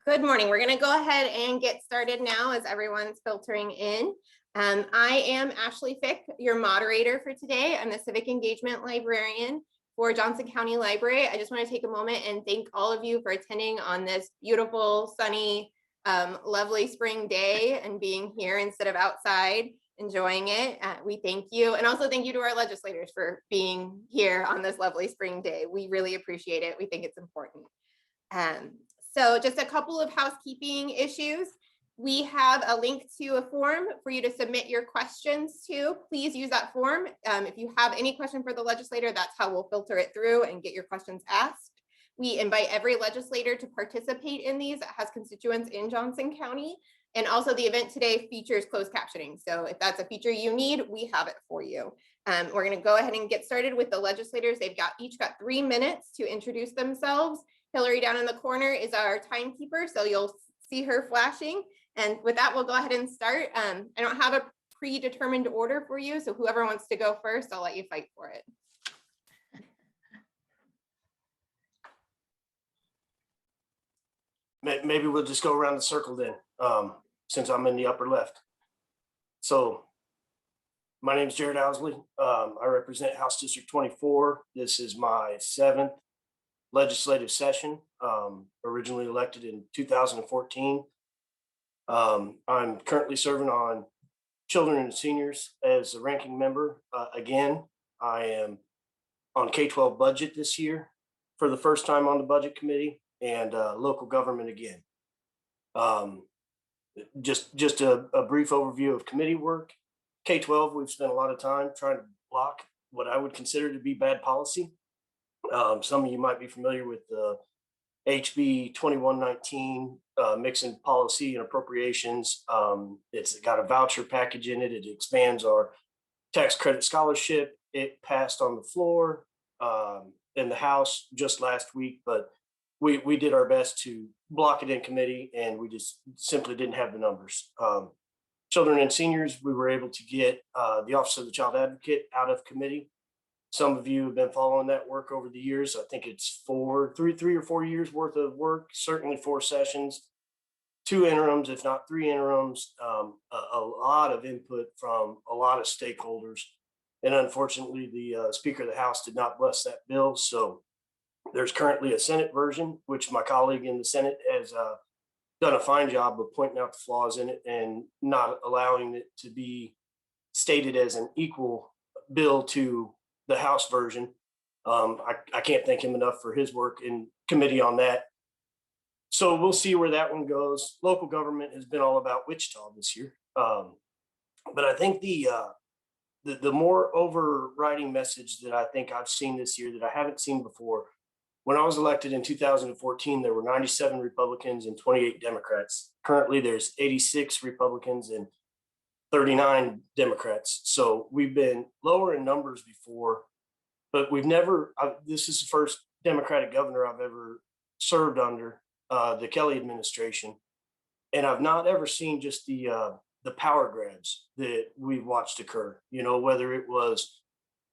Good morning. We're going to go ahead and get started now as everyone's filtering in. I am Ashley Fick, your moderator for today. I'm the Civic Engagement Librarian for Johnson County Library. I just want to take a moment and thank all of you for attending on this beautiful, sunny, lovely spring day and being here instead of outside enjoying it. We thank you. And also thank you to our legislators for being here on this lovely spring day. We really appreciate it. We think it's important. So just a couple of housekeeping issues. We have a link to a form for you to submit your questions to. Please use that form. If you have any question for the legislator, that's how we'll filter it through and get your questions asked. We invite every legislator to participate in these that has constituents in Johnson County. And also the event today features closed captioning. So if that's a feature you need, we have it for you. We're going to go ahead and get started with the legislators. They've each got 3 minutes to introduce themselves. Hillary down in the corner is our timekeeper, so you'll see her flashing. And with that, we'll go ahead and start. I don't have a predetermined order for you, so whoever wants to go first, I'll let you fight for it. Maybe we'll just go around the circle then, since I'm in the upper left. So my name is Jarrod Ousley. I represent House District 24. This is my 7th legislative session, originally elected in 2014. I'm currently serving on Children and Seniors as a ranking member. Again, I am on K-12 budget this year for the first time on the budget committee, and local government again. Just a brief overview of committee work. K-12, we've spent a lot of time trying to block what I would consider to be bad policy. Some of you might be familiar with the HB 2119 mixing policy and appropriations. It's got a voucher package in it. It expands our tax credit scholarship. It passed on the floor in the House just last week, but we did our best to block it in committee, and we just simply didn't have the numbers. Children and Seniors, we were able to get the Office of the Child Advocate out of committee. Some of you have been following that work over the years. I think it's three or 4 years worth of work, certainly 4 sessions, 2 interims, if not 3 interims, a lot of input from a lot of stakeholders. And unfortunately, the Speaker of the House did not bless that bill. So there's currently a Senate version, which my colleague in the Senate has done a fine job of pointing out the flaws in it and not allowing it to be stated as an equal bill to the House version. I can't thank him enough for his work in committee on that. So we'll see where that one goes. Local government has been all about Wichita this year. But I think the more overriding message that I think I've seen this year that I haven't seen before, when I was elected in 2014, there were 97 Republicans and 28 Democrats. Currently, there's 86 Republicans and 39 Democrats. So we've been lower in numbers before, but we've never, this is the first Democratic governor I've ever served under, the Kelly administration. And I've not ever seen just the power grabs that we've watched occur, whether it was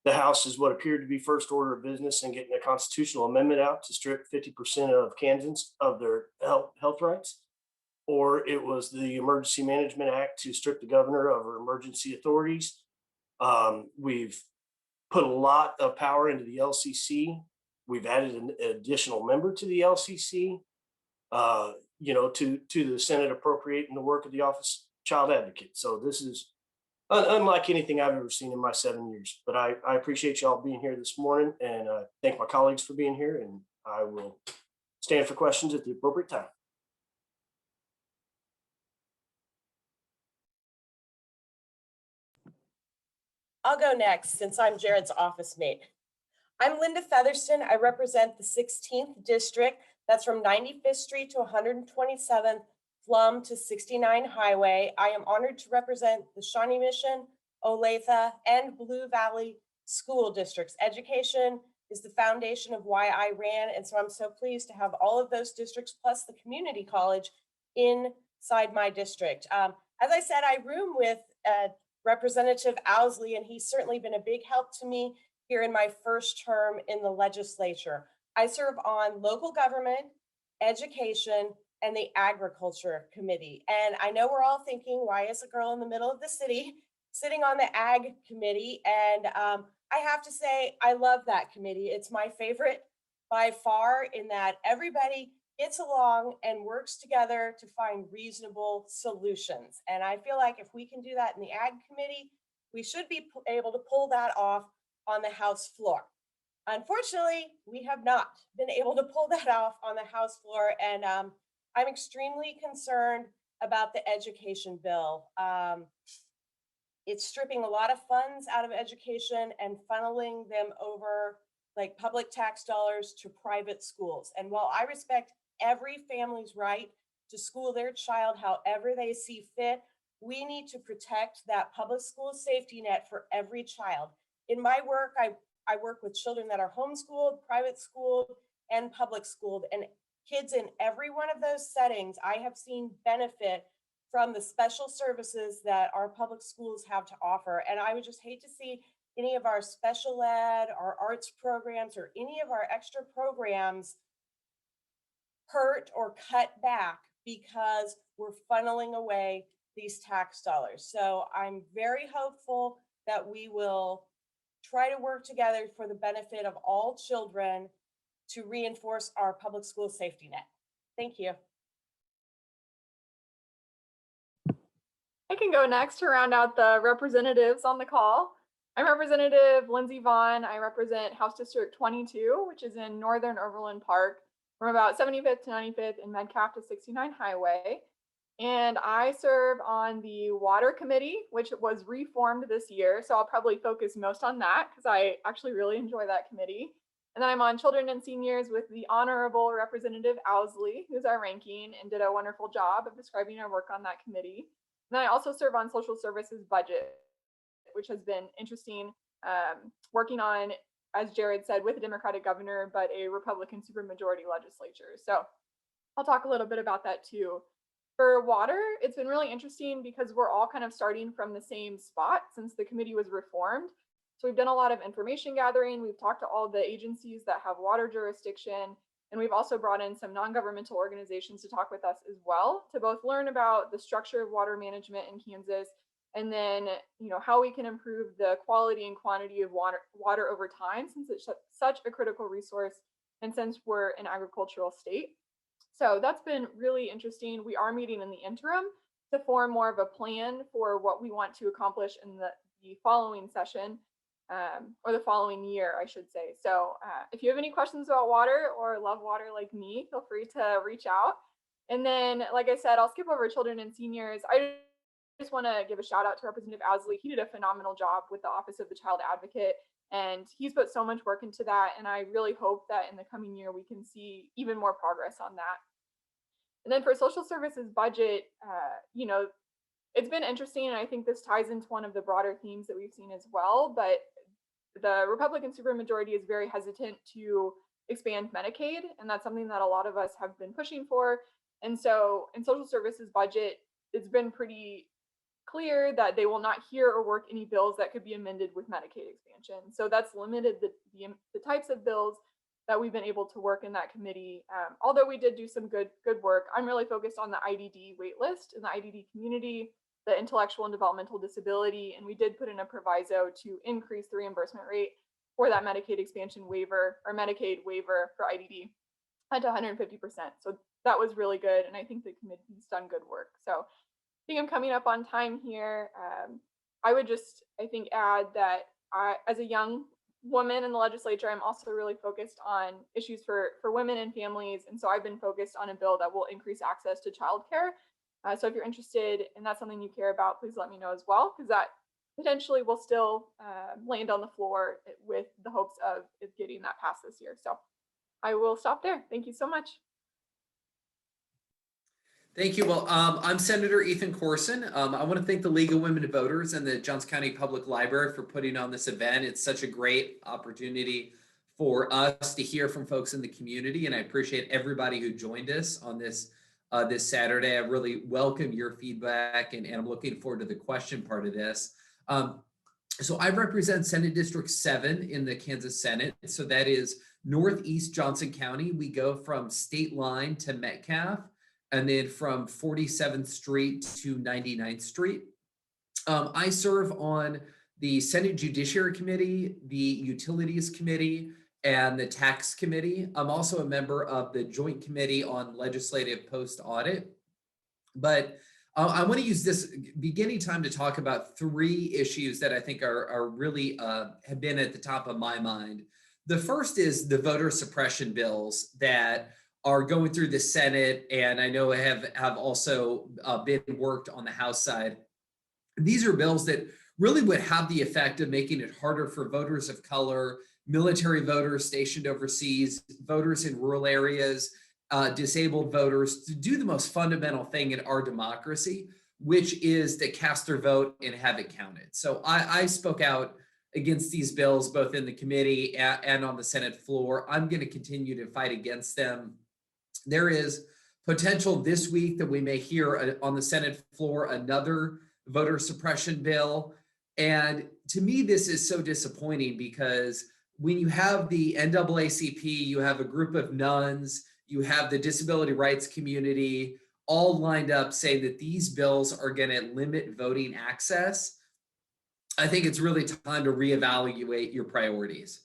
the House is what appeared to be first order of business and getting a constitutional amendment out to strip 50% of Kansans of their health rights, or it was the Emergency Management Act to strip the governor of her emergency authorities. We've put a lot of power into the LCC. We've added an additional member to the LCC, to the Senate appropriating the work of the Office of Child Advocate. So this is unlike anything I've ever seen in my 7 years. But I appreciate y'all being here this morning, and thank my colleagues for being here, and I will stand for questions at the appropriate time. I'll go next since I'm Jarrod's office mate. I'm Linda Featherston. I represent the 16th district. That's from 95th Street to 127th, Flum to 69 Highway. I am honored to represent the Shawnee Mission, Olathe, and Blue Valley school districts. Education is the foundation of why I ran, and so I'm so pleased to have all of those districts plus the community college inside my district. As I said, I room with Representative Ousley, and he's certainly been a big help to me here in my first term in the legislature. I serve on local government, education, and the Agriculture Committee. And I know we're all thinking, why is a girl in the middle of the city sitting on the Ag Committee? And I have to say, I love that committee. It's my favorite by far, in that everybody gets along and works together to find reasonable solutions. And I feel like if we can do that in the Ag Committee, we should be able to pull that off on the House floor. Unfortunately, we have not been able to pull that off on the House floor, and I'm extremely concerned about the education bill. It's stripping a lot of funds out of education and funneling them over, like, public tax dollars to private schools. And while I respect every family's right to school their child however they see fit, we need to protect that public school safety net for every child. In my work, I work with children that are homeschooled, private schooled, and public schooled, and kids in every one of those settings I have seen benefit from the special services that our public schools have to offer. And I would just hate to see any of our special ed, our arts programs, or any of our extra programs hurt or cut back because we're funneling away these tax dollars. So I'm very hopeful that we will try to work together for the benefit of all children to reinforce our public school safety net. Thank you. I can go next to round out the representatives on the call. I'm Representative Lindsey Vaughan. I represent House District 22, which is in Northern Overland Park, from about 75th to 95th and Metcalf to 69 Highway. And I serve on the Water Committee, which was reformed this year. So I'll probably focus most on that because I actually really enjoy that committee. And then I'm on Children and Seniors with the Honorable Representative Ousley, who's our ranking and did a wonderful job of describing our work on that committee. And then I also serve on Social Services Budget, which has been interesting, working on, as Jarrod said, with a Democratic governor, but a Republican supermajority legislature. So I'll talk a little bit about that too. For water, it's been really interesting because we're all kind of starting from the same spot since the committee was reformed. So we've done a lot of information gathering. We've talked to all the agencies that have water jurisdiction, and we've also brought in some non-governmental organizations to talk with us as well, to both learn about the structure of water management in Kansas, and then, you know, how we can improve the quality and quantity of water over time, since it's such a critical resource and since we're an agricultural state. So that's been really interesting. We are meeting in the interim to form more of a plan for what we want to accomplish in the following session, or the following year, I should say. So if you have any questions about water or love water like me, feel free to reach out. And then, like I said, I'll skip over Children and Seniors. I just want to give a shout out to Representative Ousley. He did a phenomenal job with the Office of the Child Advocate, and he's put so much work into that. And I really hope that in the coming year, we can see even more progress on that. And then for Social Services Budget, you know, it's been interesting. And I think this ties into one of the broader themes that we've seen as well. But the Republican supermajority is very hesitant to expand Medicaid. And that's something that a lot of us have been pushing for. And so in Social Services Budget, it's been pretty clear that they will not hear or work any bills that could be amended with Medicaid expansion. So that's limited the types of bills that we've been able to work in that committee. Although we did do some good work, I'm really focused on the IDD wait list in the IDD community, the intellectual and developmental disability, and we did put in a proviso to increase the reimbursement rate for that Medicaid expansion waiver or Medicaid waiver for IDD to 150%. So that was really good, and I think the committee's done good work. So I think I'm coming up on time here. I would just, I think, add that as a young woman in the legislature, I'm also really focused on issues for women and families. And so I've been focused on a bill that will increase access to childcare. So if you're interested and that's something you care about, please let me know as well, because that potentially will still land on the floor with the hopes of getting that passed this year. So I will stop there. Thank you so much. Thank you. Well, I'm Senator Ethan Corson. I want to thank the League of Women Voters and the Johnson County Public Library for putting on this event. It's such a great opportunity for us to hear from folks in the community, and I appreciate everybody who joined us on this this Saturday. I really welcome your feedback, and I'm looking forward to the question part of this. So I represent Senate District 7 in the Kansas Senate. So that is Northeast Johnson County. We go from State Line to Metcalf. and then from 47th Street to 99th Street. I serve on the Senate Judiciary Committee, the Utilities Committee, and the Tax Committee. I'm also a member of the Joint Committee on Legislative Post Audit. But I want to use this beginning time to talk about three issues that I think are really have been at the top of my mind. The first is the voter suppression bills that are going through the Senate, and I know have also been worked on the House side. These are bills that really would have the effect of making it harder for voters of color, military voters stationed overseas, voters in rural areas, disabled voters to do the most fundamental thing in our democracy, which is to cast their vote and have it counted. So I spoke out against these bills, both in the committee and on the Senate floor. I'm going to continue to fight against them. There is potential this week that we may hear on the Senate floor another voter suppression bill. And to me, this is so disappointing because when you have the NAACP, you have a group of nuns, you have the disability rights community all lined up saying that these bills are going to limit voting access. I think it's really time to reevaluate your priorities.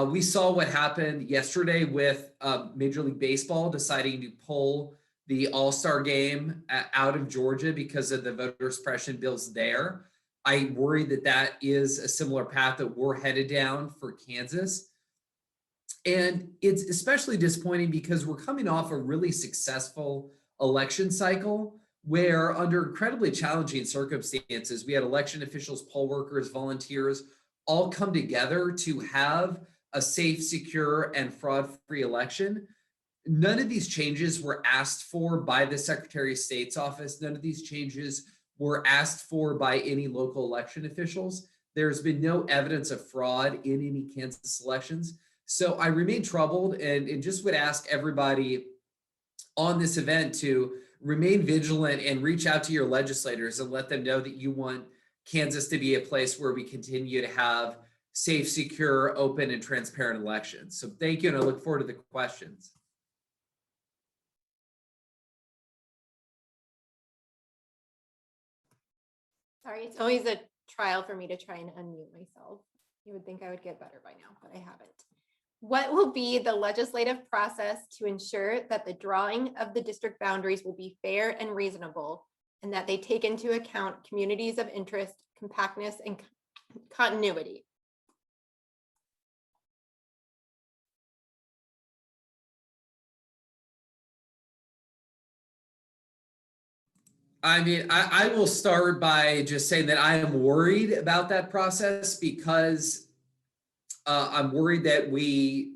We saw what happened yesterday with Major League Baseball deciding to pull the All-Star game out of Georgia because of the voter suppression bills there. I worry that that is a similar path that we're headed down for Kansas. And it's especially disappointing because we're coming off a really successful election cycle where under incredibly challenging circumstances, we had election officials, poll workers, volunteers, all come together to have a safe, secure, and fraud-free election. None of these changes were asked for by the Secretary of State's office. None of these changes were asked for by any local election officials. There's been no evidence of fraud in any Kansas elections. So I remain troubled and just would ask everybody on this event to remain vigilant and reach out to your legislators and let them know that you want Kansas to be a place where we continue to have safe, secure, open, and transparent elections. So thank you, and I look forward to the questions. Sorry, it's always a trial for me to try and unmute myself. You would think I would get better by now, but I haven't. What will be the legislative process to ensure that the drawing of the district boundaries will be fair and reasonable, and that they take into account communities of interest, compactness, and continuity? I mean, I will start by just saying that I am worried about that process because I'm worried that we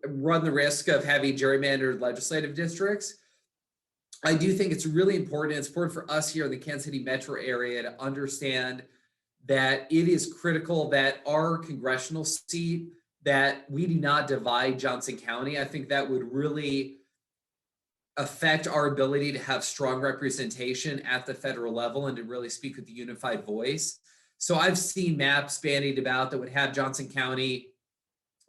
run the risk of having gerrymandered legislative districts. I do think it's really important. It's important for us here in the Kansas City metro area to understand that it is critical that our congressional seat, that we do not divide Johnson County. I think that would really affect our ability to have strong representation at the federal level and to really speak with the unified voice. So I've seen maps bandied about that would have Johnson County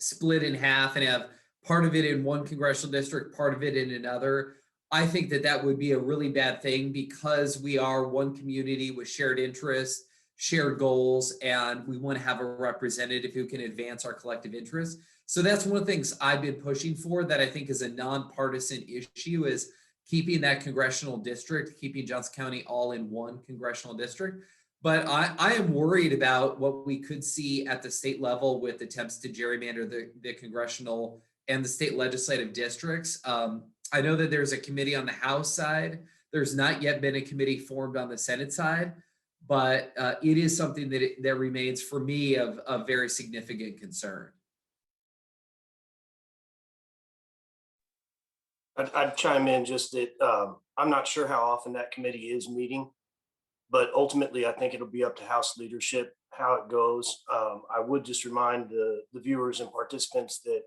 split in half and have part of it in one congressional district, part of it in another. I think that that would be a really bad thing because we are one community with shared interests, shared goals, and we want to have a representative who can advance our collective interests. So that's one of the things I've been pushing for that I think is a nonpartisan issue, is keeping that congressional district, keeping Johnson County all in one congressional district. But I am worried about what we could see at the state level with attempts to gerrymander the congressional and the state legislative districts. I know that there's a committee on the House side. There's not yet been a committee formed on the Senate side, but it is something that remains for me of very significant concern. I'd chime in just that I'm not sure how often that committee is meeting, but ultimately I think it'll be up to House leadership how it goes. I would just remind the viewers and participants that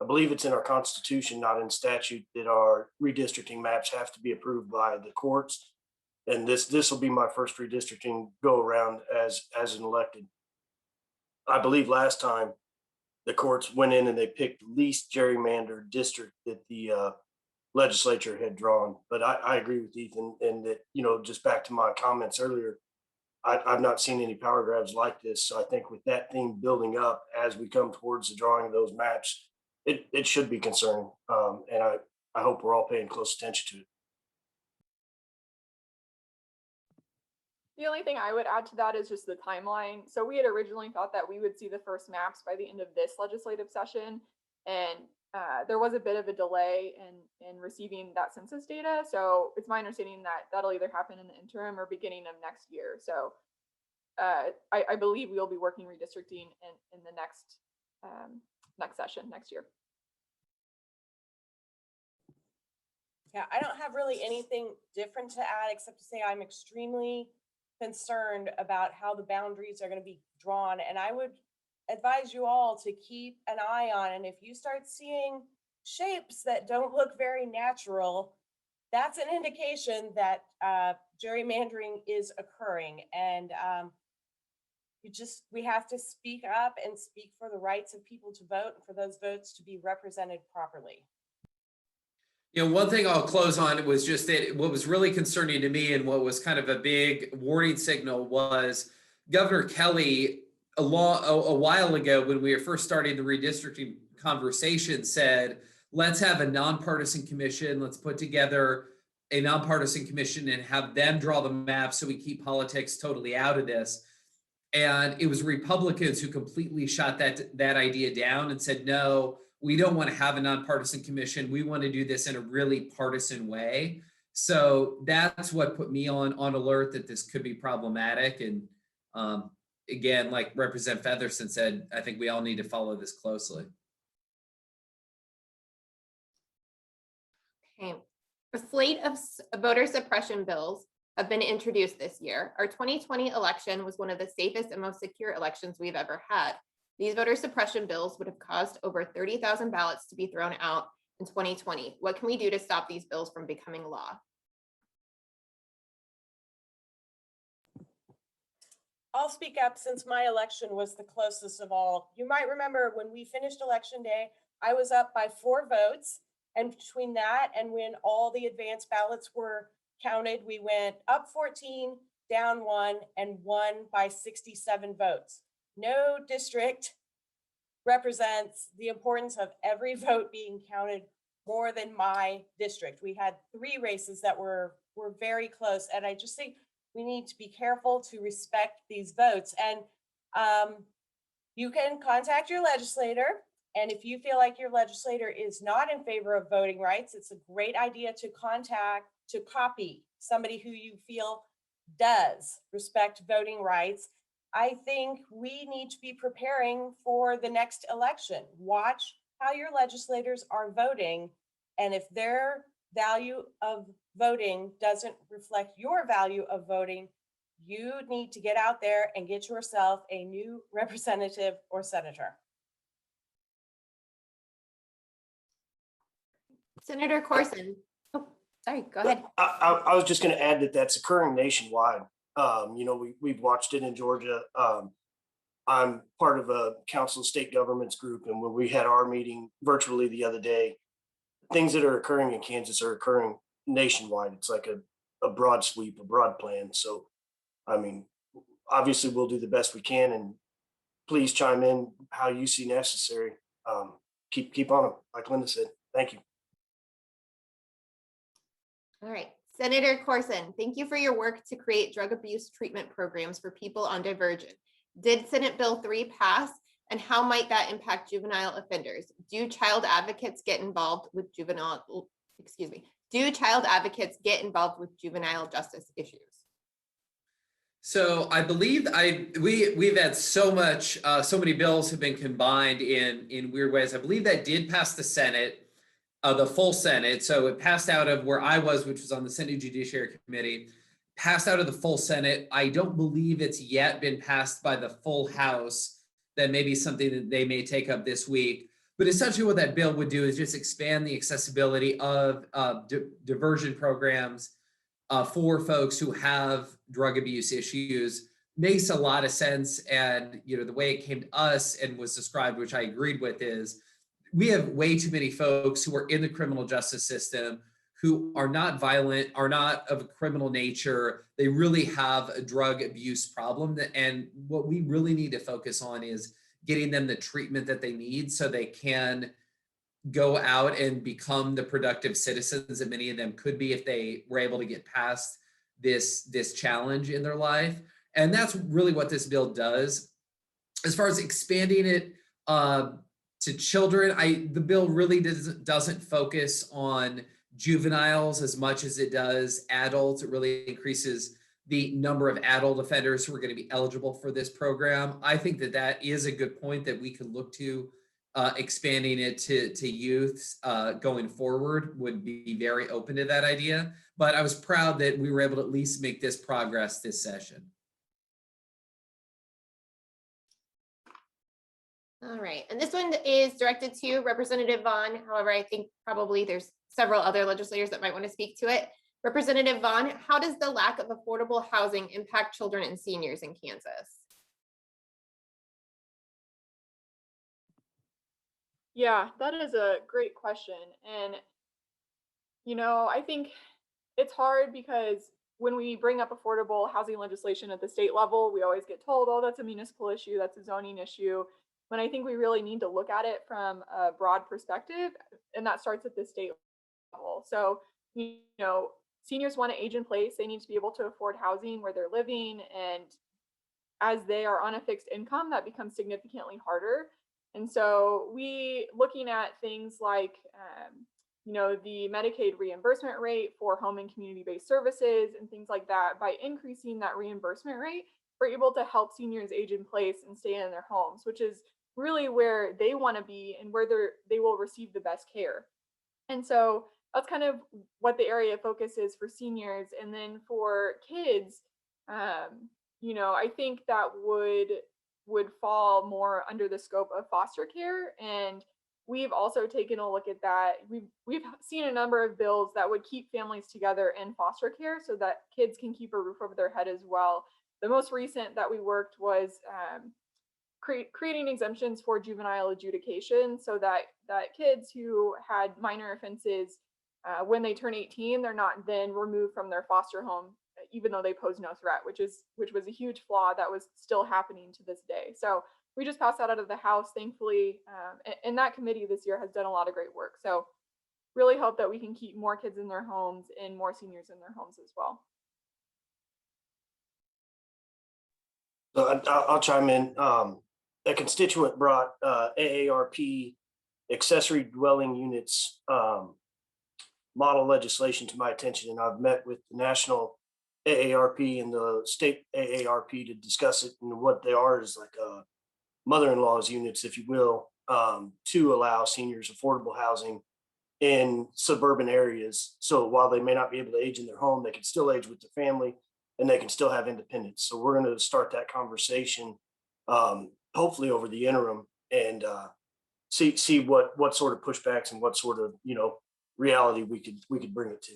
I believe it's in our Constitution, not in statute, that our redistricting maps have to be approved by the courts. And this will be my first redistricting go around as an elected. I believe last time the courts went in and they picked the least gerrymandered district that the legislature had drawn. But I agree with Ethan, and that, you know, just back to my comments earlier, I've not seen any power grabs like this. So I think with that theme building up as we come towards the drawing of those maps, it should be concerning. And I hope we're all paying close attention to it. The only thing I would add to that is just the timeline. So we had originally thought that we would see the first maps by the end of this legislative session. And there was a bit of a delay in receiving that census data. So it's my understanding that that'll either happen in the interim or beginning of next year. So I believe we'll be working redistricting in the next session next year. Yeah, I don't have really anything different to add except to say I'm extremely concerned about how the boundaries are going to be drawn. And I would advise you all to keep an eye on, and if you start seeing shapes that don't look very natural, that's an indication that gerrymandering is occurring. And we have to speak up and speak for the rights of people to vote and for those votes to be represented properly. You know, one thing I'll close on was just that what was really concerning to me and what was kind of a big warning signal was Governor Kelly a while ago when we were first starting the redistricting conversation said, let's have a nonpartisan commission. Let's put together a nonpartisan commission and have them draw the map so we keep politics totally out of this. And it was Republicans who completely shot that idea down and said, no, we don't want to have a nonpartisan commission. We want to do this in a really partisan way. So that's what put me on alert that this could be problematic. And again, like Representative Featherston said, I think we all need to follow this closely. Okay. A slate of voter suppression bills have been introduced this year. Our 2020 election was one of the safest and most secure elections we've ever had. These voter suppression bills would have caused over 30,000 ballots to be thrown out in 2020. What can we do to stop these bills from becoming law? I'll speak up since my election was the closest of all. You might remember when we finished election day, I was up by 4 votes. And between that and when all the advanced ballots were counted, we went up 14, down 1, and won by 67 votes. No district represents the importance of every vote being counted more than my district. We had 3 races that were very close. And I just think we need to be careful to respect these votes. And you can contact your legislator. And if you feel like your legislator is not in favor of voting rights, it's a great idea to copy somebody who you feel does respect voting rights. I think we need to be preparing for the next election. Watch how your legislators are voting. And if their value of voting doesn't reflect your value of voting, you need to get out there and get yourself a new representative or senator. Senator Corson. Oh, sorry, go ahead. I was just going to add that that's occurring nationwide. You know, we've watched it in Georgia. I'm part of a council of state governments group, and when we had our meeting virtually the other day, things that are occurring in Kansas are occurring nationwide. It's like a broad sweep, a broad plan. So, I mean, obviously we'll do the best we can, and please chime in how you see necessary. Keep on them, like Linda said. Thank you. All right. Senator Corson, thank you for your work to create drug abuse treatment programs for people on diversion. Did Senate Bill 3 pass, and how might that impact juvenile offenders? Do child advocates get involved with juvenile justice issues? So I believe we've had so many bills have been combined in weird ways. I believe that did pass the Senate. The full Senate. So it passed out of where I was, which was on the Senate Judiciary Committee, passed out of the full Senate. I don't believe it's yet been passed by the full House. That may be something that they may take up this week. But essentially what that bill would do is just expand the accessibility of diversion programs for folks who have drug abuse issues. Makes a lot of sense. And, you know, the way it came to us and was described, which I agreed with, is we have way too many folks who are in the criminal justice system who are not violent, are not of a criminal nature. They really have a drug abuse problem. And what we really need to focus on is getting them the treatment that they need so they can go out and become the productive citizens that many of them could be if they were able to get past this challenge in their life. And that's really what this bill does. As far as expanding it to children, the bill really doesn't focus on juveniles as much as it does adults. It really increases the number of adult offenders who are going to be eligible for this program. I think that is a good point that we could look to expanding it to youth going forward. Would be very open to that idea. But I was proud that we were able to at least make this progress this session. All right, and this one is directed to Representative Vaughn. However, I think probably there's several other legislators that might want to speak to it. Representative Vaughn, how does the lack of affordable housing impact children and seniors in Kansas? Yeah, that is a great question. And, I think it's hard because when we bring up affordable housing legislation at the state level, we always get told, oh, that's a municipal issue, that's a zoning issue. When I think we really need to look at it from a broad perspective, and that starts at the state level. So, seniors want to age in place. They need to be able to afford housing where they're living. And as they are on a fixed income, that becomes significantly harder. And so looking at things like, the Medicaid reimbursement rate for home and community-based services and things like that, by increasing that reimbursement rate, we're able to help seniors age in place and stay in their homes, which is really where they want to be and where they will receive the best care. And so that's kind of what the area of focus is for seniors. And then for kids, I think that would fall more under the scope of foster care. And we've also taken a look at that. We've seen a number of bills that would keep families together in foster care so that kids can keep a roof over their head as well. The most recent that we worked was creating exemptions for juvenile adjudication so that kids who had minor offenses, when they turn 18, they're not then removed from their foster home, even though they pose no threat, which was a huge flaw that was still happening to this day. So we just passed that out of the House, thankfully, and that committee this year has done a lot of great work. So really hope that we can keep more kids in their homes and more seniors in their homes as well. So I'll chime in. A constituent brought AARP accessory dwelling units model legislation to my attention, and I've met with the national AARP and the state AARP to discuss it. And what they are is like mother-in-law's units, if you will, to allow seniors affordable housing in suburban areas. So while they may not be able to age in their home, they can still age with their family and they can still have independence. So we're going to start that conversation hopefully over the interim and see what sort of pushbacks and what sort of reality we could bring it to.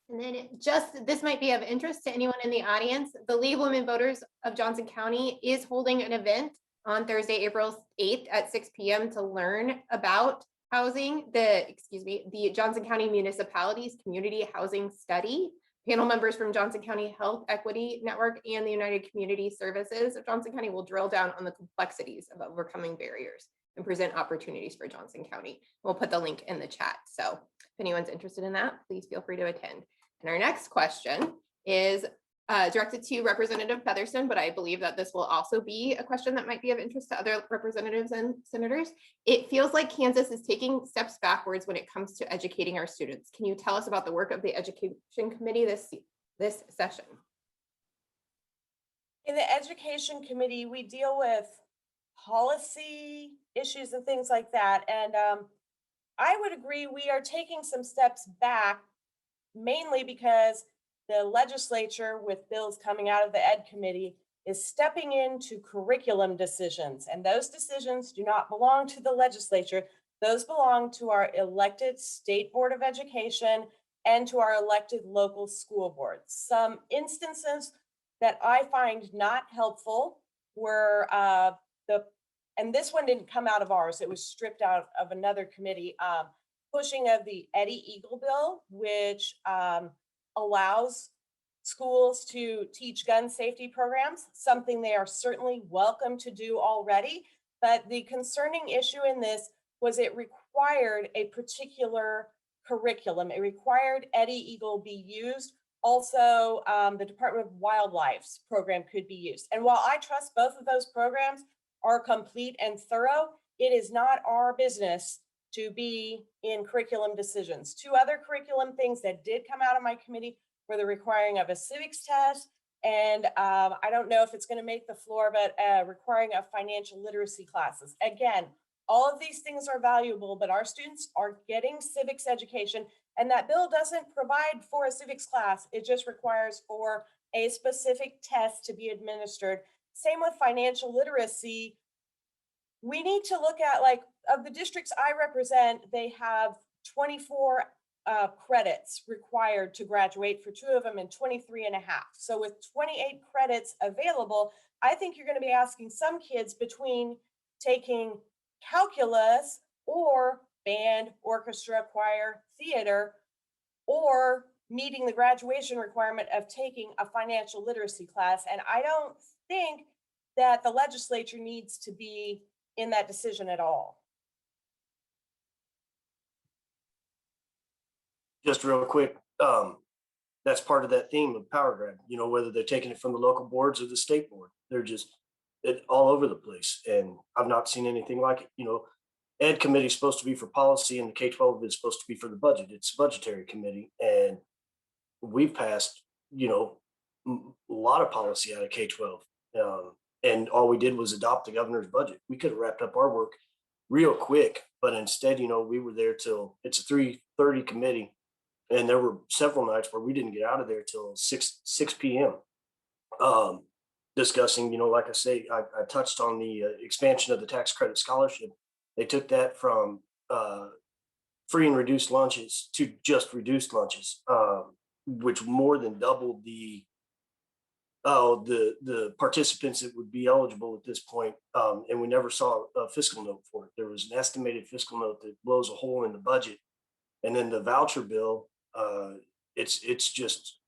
And then this might be of interest to anyone in the audience. The League of Women Voters of Johnson County is holding an event on Thursday, April 8th at 6 p.m. to learn about housing, the Johnson County Municipalities Community Housing Study. Panel members from Johnson County Health Equity Network and the United Community Services of Johnson County will drill down on the complexities of overcoming barriers and present opportunities for Johnson County. We'll put the link in the chat. So if anyone's interested in that, please feel free to attend. And our next question is directed to Representative Featherston, but I believe that this will also be a question that might be of interest to other representatives and senators. It feels like Kansas is taking steps backwards when it comes to educating our students. Can you tell us about the work of the Education Committee this session? In the Education Committee, we deal with policy issues and things like that. And I would agree we are taking some steps back, mainly because the legislature, with bills coming out of the Ed Committee, is stepping into curriculum decisions. And those decisions do not belong to the legislature. Those belong to our elected State Board of Education and to our elected local school boards. Some instances that I find not helpful were and this one didn't come out of ours, it was stripped out of another committee, pushing of the Eddie Eagle bill, which allows schools to teach gun safety programs, something they are certainly welcome to do already. But the concerning issue in this was it required a particular curriculum. It required Eddie Eagle be used. Also, the Department of Wildlife's program could be used. And while I trust both of those programs are complete and thorough, it is not our business to be in curriculum decisions. Two other curriculum things that did come out of my committee were the requiring of a civics test, and I don't know if it's going to make the floor, but requiring of financial literacy classes. Again, all of these things are valuable, but our students are getting civics education, and that bill doesn't provide for a civics class. It just requires for a specific test to be administered. Same with financial literacy. We need to look at, like, of the districts I represent, they have 24 credits required to graduate for two of them and 23 and a half. So with 28 credits available, I think you're going to be asking some kids between taking calculus or band, orchestra, choir, theater, or meeting the graduation requirement of taking a financial literacy class. And I don't think that the legislature needs to be in that decision at all. Just real quick, that's part of that theme of power grab, you know, whether they're taking it from the local boards or the state board, they're just all over the place. And I've not seen anything like it. You know, Ed committee is supposed to be for policy and the K-12 is supposed to be for the budget. It's a budgetary committee. And we've passed, you know, a lot of policy out of K-12. And all we did was adopt the governor's budget. We could have wrapped up our work real quick, but instead, you know, we were there till it's a 3:30 committee. And there were several nights where we didn't get out of there till 6 p.m. Discussing, you know, like I say, I touched on the expansion of the tax credit scholarship. They took that from free and reduced lunches to just reduced lunches, which more than doubled the participants that would be eligible at this point. And we never saw a fiscal note for it. There was an estimated fiscal note that blows a hole in the budget. And then the voucher bill, it's just,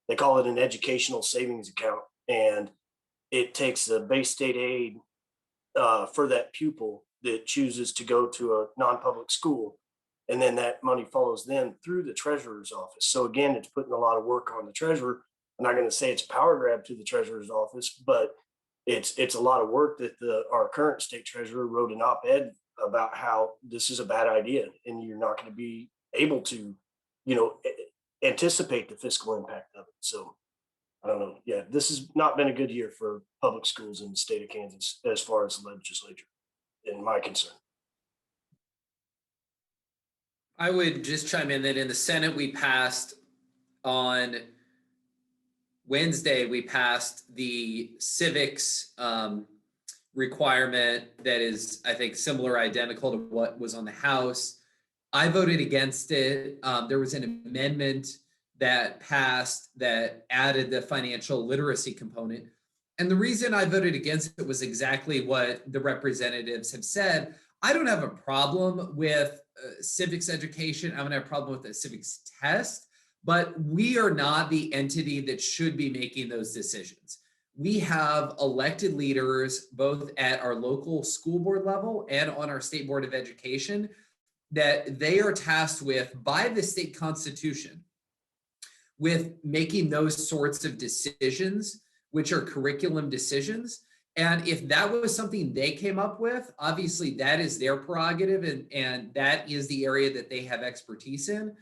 they call it an educational savings account, and it takes the base state aid for that pupil that chooses to go to a non-public school, and then that money follows them through the treasurer's office. So again, it's putting a lot of work on the treasurer. I'm not going to say it's a power grab to the treasurer's office, but it's a lot of work that our current state treasurer wrote an op-ed about how this is a bad idea and you're not going to be able to, you know, anticipate the fiscal impact of it. So I don't know. Yeah, this has not been a good year for public schools in the state of Kansas as far as the legislature, in my concern. I would just chime in that in the Senate, we passed on Wednesday, we passed the civics requirement that is, I think, similar, identical to what was on the House. I voted against it. There was an amendment that passed that added the financial literacy component. And the reason I voted against it was exactly what the representatives have said. I don't have a problem with civics education. I don't have a problem with the civics test, but we are not the entity that should be making those decisions. We have elected leaders, both at our local school board level and on our state board of education, that they are tasked with by the state constitution with making those sorts of decisions, which are curriculum decisions. And if that was something they came up with, obviously that is their prerogative and that is the area that they have expertise in.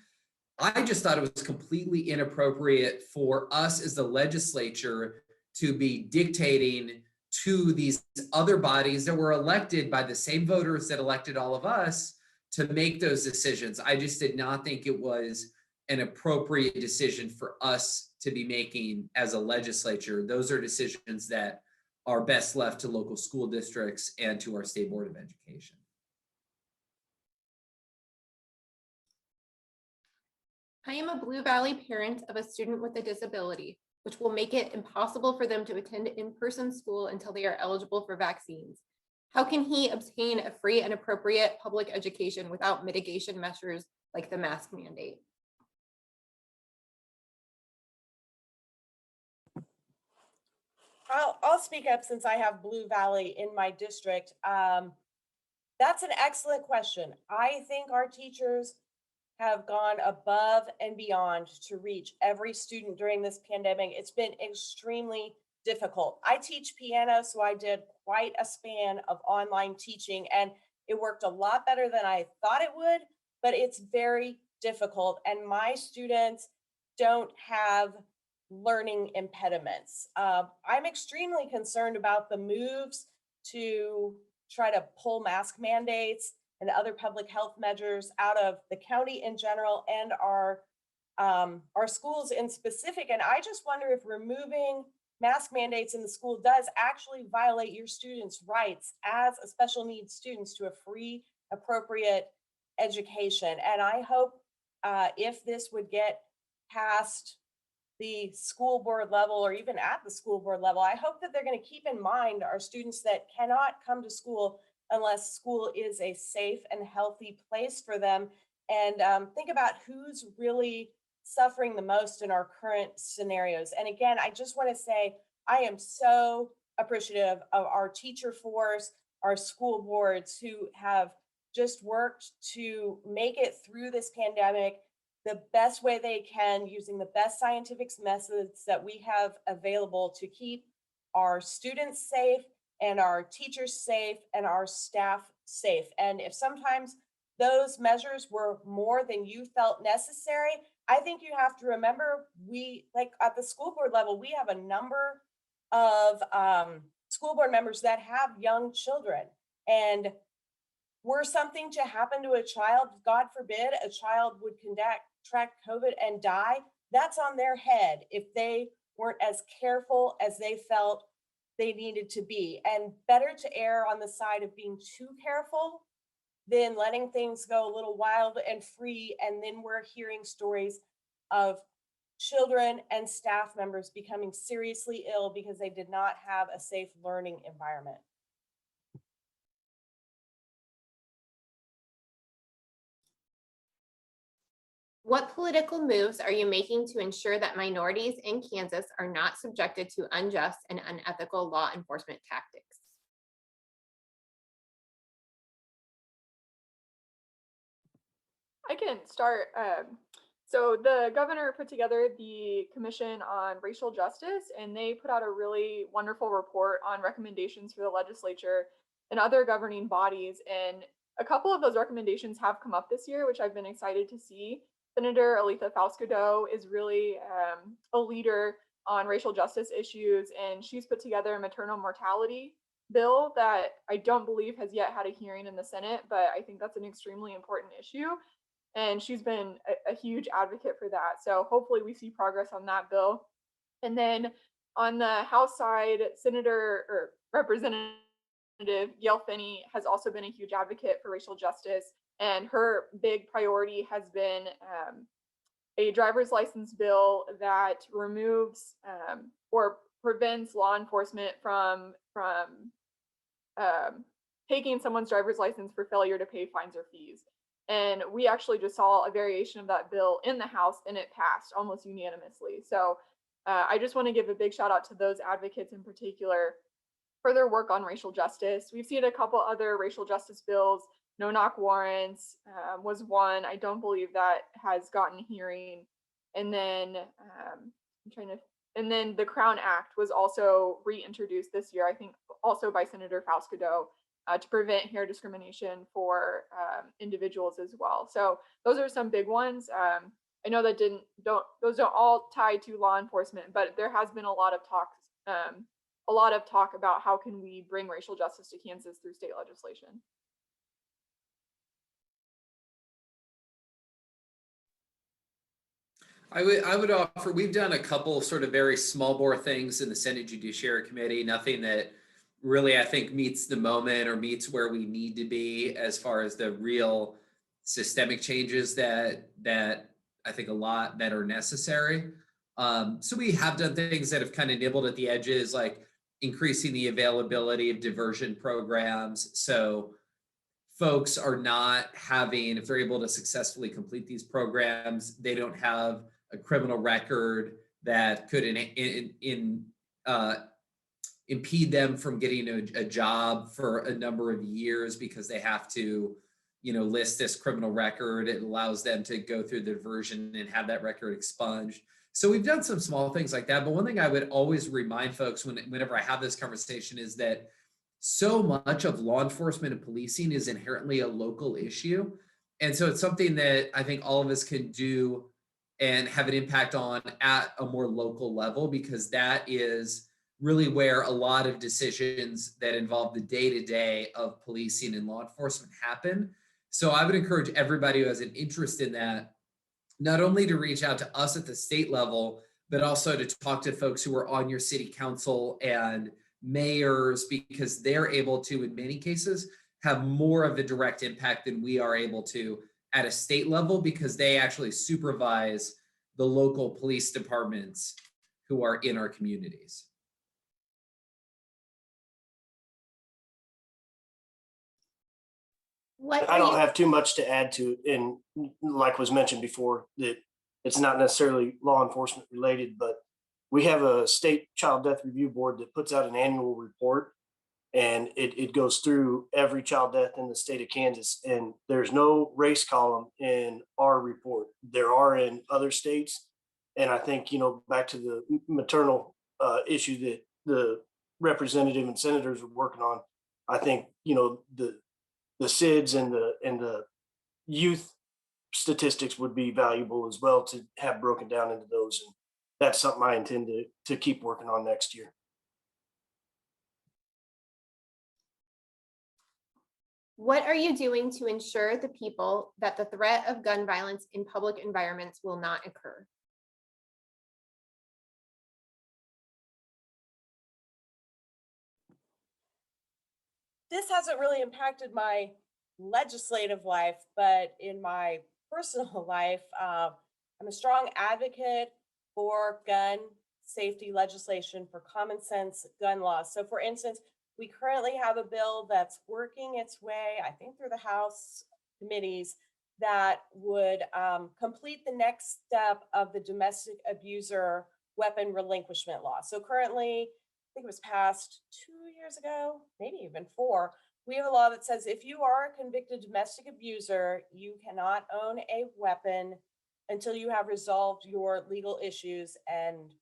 I just thought it was completely inappropriate for us as the legislature to be dictating to these other bodies that were elected by the same voters that elected all of us to make those decisions. I just did not think it was an appropriate decision for us to be making as a legislature. Those are decisions that are best left to local school districts and to our state board of education. I am a Blue Valley parent of a student with a disability. which will make it impossible for them to attend in-person school until they are eligible for vaccines. How can he obtain a free and appropriate public education without mitigation measures like the mask mandate? I'll speak up since I have Blue Valley in my district. That's an excellent question. I think our teachers have gone above and beyond to reach every student during this pandemic. It's been extremely difficult. I teach piano, so I did quite a span of online teaching, and it worked a lot better than I thought it would, but it's very difficult. And my students don't have learning impediments. I'm extremely concerned about the moves to try to pull mask mandates and other public health measures out of the county in general and our schools in specific. And I just wonder if removing mask mandates in the school does actually violate your students' rights as a special needs students to a free, appropriate education. And I hope if this would get past the school board level or even at the school board level, I hope that they're going to keep in mind our students that cannot come to school unless school is a safe and healthy place for them. And think about who's really suffering the most in our current scenarios. And again, I just want to say, I am so appreciative of our teacher force, our school boards who have just worked to make it through this pandemic the best way they can, using the best scientific methods that we have available to keep our students safe and our teachers safe and our staff safe. And if sometimes those measures were more than you felt necessary, I think you have to remember, we, like at the school board level, we have a number of school board members that have young children. And were something to happen to a child, God forbid, a child would contract COVID and die, that's on their head if they weren't as careful as they felt they needed to be. And better to err on the side of being too careful than letting things go a little wild and free. And then we're hearing stories of children and staff members becoming seriously ill because they did not have a safe learning environment. What political moves are you making to ensure that minorities in Kansas are not subjected to unjust and unethical law enforcement tactics? I can start. So the governor put together the Commission on Racial Justice, and they put out a really wonderful report on recommendations for the legislature and other governing bodies. And a couple of those recommendations have come up this year, which I've been excited to see. Senator Aletha Fausto is really a leader on racial justice issues, and she's put together a maternal mortality bill that I don't believe has yet had a hearing in the Senate, but I think that's an extremely important issue. And she's been a huge advocate for that. So hopefully we see progress on that bill. And then on the House side, Representative Gail Finney has also been a huge advocate for racial justice. And her big priority has been a driver's license bill that removes or prevents law enforcement from taking someone's driver's license for failure to pay fines or fees. And we actually just saw a variation of that bill in the House, and it passed almost unanimously. So I just want to give a big shout out to those advocates in particular for their work on racial justice. We've seen a couple other racial justice bills. No-knock warrants was one. I don't believe that has gotten a hearing. And then and then the Crown Act was also reintroduced this year, I think also by Senator Fausto, to prevent hair discrimination for individuals as well. So those are some big ones. I know that those don't all tie to law enforcement, but there has been a lot of talk about how can we bring racial justice to Kansas through state legislation. I would offer, we've done a couple sort of very small bore things in the Senate Judiciary Committee, nothing that really I think meets the moment or meets where we need to be as far as the real systemic changes that I think a lot that are necessary. So we have done things that have kind of nibbled at the edges, like increasing the availability of diversion programs. So folks are not having, if they're able to successfully complete these programs, they don't have a criminal record that could impede them from getting a job for a number of years because they have to, list this criminal record. It allows them to go through the diversion and have that record expunged. So we've done some small things like that. But one thing I would always remind folks whenever I have this conversation is that so much of law enforcement and policing is inherently a local issue. And so it's something that I think all of us can do and have an impact on at a more local level, because that is really where a lot of decisions that involve the day-to-day of policing and law enforcement happen. So I would encourage everybody who has an interest in that, not only to reach out to us at the state level, but also to talk to folks who are on your city council and mayors, because they're able to, in many cases, have more of a direct impact than we are able to at a state level, because they actually supervise the local police departments who are in our communities. I don't have too much to add to it. And like was mentioned before, that it's not necessarily law enforcement related, but we have a state child death review board that puts out an annual report, and it goes through every child death in the state of Kansas. And there's no race column in our report. There are in other states. And I think, back to the maternal issue that the representative and senators are working on, I think, the SIDS and the youth statistics would be valuable as well to have broken down into those. And that's something I intend to keep working on next year. What are you doing to ensure the people that the threat of gun violence in public environments will not occur? This hasn't really impacted my legislative life, but in my personal life, I'm a strong advocate for gun safety legislation, for common sense gun laws. So for instance, we currently have a bill that's working its way, I think, through the House committees that would complete the next step of the domestic abuser weapon relinquishment law. So currently, I think it was passed 2 years ago, maybe even 4. We have a law that says if you are a convicted domestic abuser, you cannot own a weapon until you have resolved your legal issues and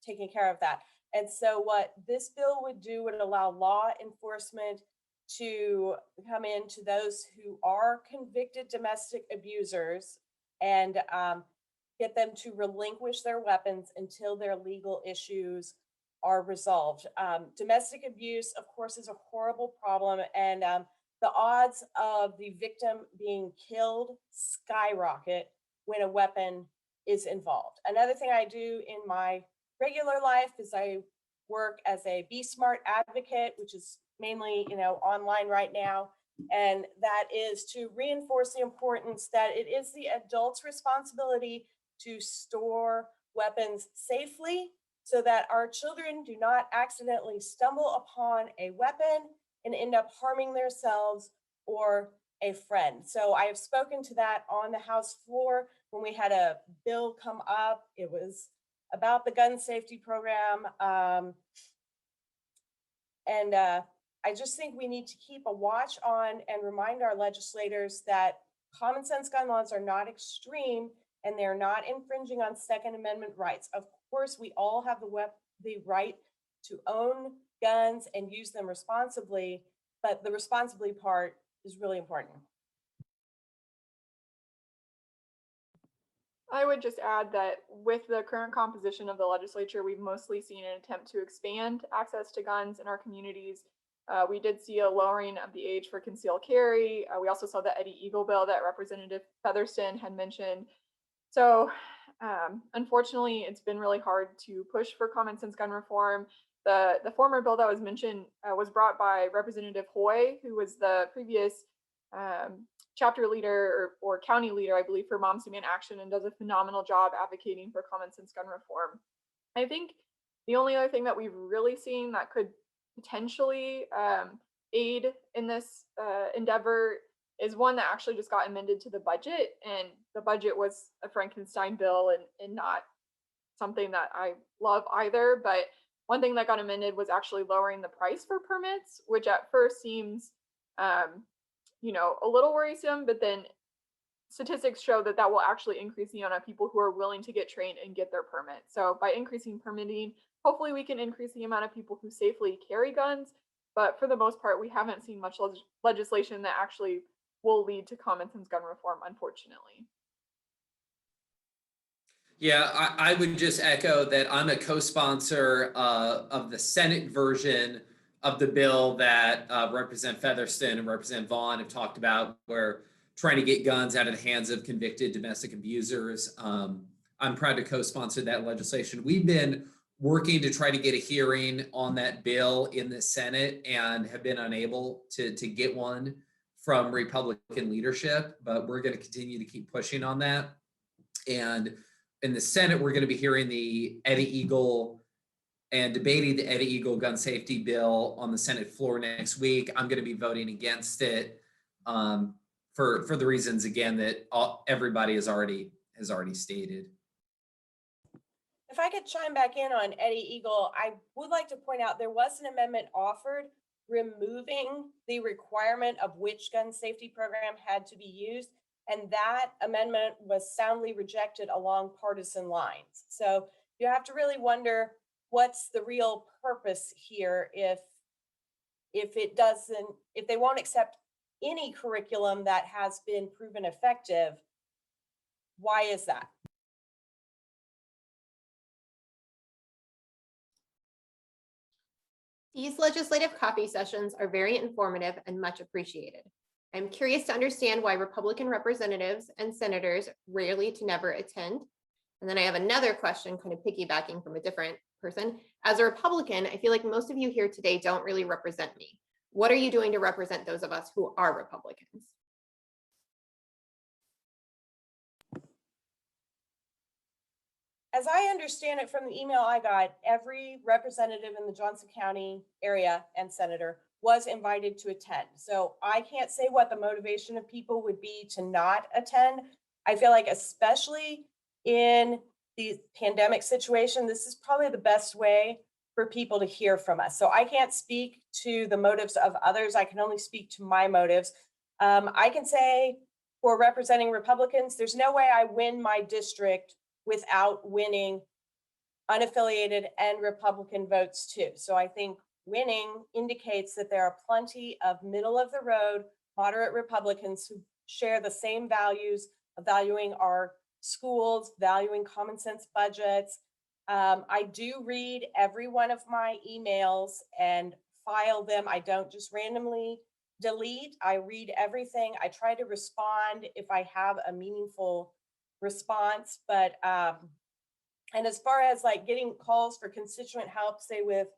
taken care of that. And so what this bill would do would allow law enforcement to come in to those who are convicted domestic abusers and get them to relinquish their weapons until their legal issues are resolved. Domestic abuse, of course, is a horrible problem, and the odds of the victim being killed skyrocket when a weapon is involved. Another thing I do in my regular life is I work as a Be Smart advocate, which is mainly, online right now. And that is to reinforce the importance that it is the adult's responsibility to store weapons safely so that our children do not accidentally stumble upon a weapon and end up harming themselves or a friend. So I have spoken to that on the House floor when we had a bill come up. It was about the gun safety program. I just think we need to keep a watch on and remind our legislators that common sense gun laws are not extreme and they're not infringing on Second Amendment rights. Of course, we all have the right to own guns and use them responsibly, but the responsibly part is really important. I would just add that with the current composition of the legislature, we've mostly seen an attempt to expand access to guns in our communities. We did see a lowering of the age for concealed carry. We also saw the Eddie Eagle bill that Representative Featherston had mentioned. So unfortunately, it's been really hard to push for common sense gun reform. The former bill that was mentioned was brought by Representative Hoy, who was the previous chapter leader or county leader, I believe, for Moms Demand Action, and does a phenomenal job advocating for common sense gun reform. I think the only other thing that we've really seen that could potentially aid in this endeavor is one that actually just got amended to the budget, and the budget was a Frankenstein bill and not something that I love either. But one thing that got amended was actually lowering the price for permits, which at first seems a little worrisome, but then statistics show that will actually increase the amount of people who are willing to get trained and get their permit. So by increasing permitting, hopefully we can increase the amount of people who safely carry guns. But for the most part, we haven't seen much legislation that actually will lead to common sense gun reform, unfortunately. Yeah, I would just echo that I'm a co-sponsor of the Senate version of the bill that Representative Featherston and Representative Vaughn have talked about, where trying to get guns out of the hands of convicted domestic abusers. I'm proud to co-sponsor that legislation. We've been working to try to get a hearing on that bill in the Senate and have been unable to get one from Republican leadership, but we're going to continue to keep pushing on that. And in the Senate, we're going to be hearing the Eddie Eagle and debating the Eddie Eagle gun safety bill on the Senate floor next week. I'm going to be voting against it for the reasons, again, that everybody has already stated. If I could chime back in on Eddie Eagle, I would like to point out there was an amendment offered removing the requirement of which gun safety program had to be used. And that amendment was soundly rejected along partisan lines. So you have to really wonder what's the real purpose here if they won't accept any curriculum that has been proven effective. Why is that? These legislative coffee sessions are very informative and much appreciated. I'm curious to understand why Republican representatives and senators rarely to never attend. And then I have another question, kind of piggybacking from a different person. As a Republican, I feel like most of you here today don't really represent me. What are you doing to represent those of us who are Republicans? As I understand it from the email I got, every representative in the Johnson County area and senator was invited to attend. So I can't say what the motivation of people would be to not attend. I feel like especially in the pandemic situation, this is probably the best way for people to hear from us. So I can't speak to the motives of others. I can only speak to my motives. I can say for representing Republicans, there's no way I win my district without winning unaffiliated and Republican votes too. So I think winning indicates that there are plenty of middle of the road, moderate Republicans who share the same values of valuing our schools, valuing common sense budgets. I do read every one of my emails and file them. I don't just randomly delete. I read everything. I try to respond if I have a meaningful response, but and as far as like getting calls for constituent help, say with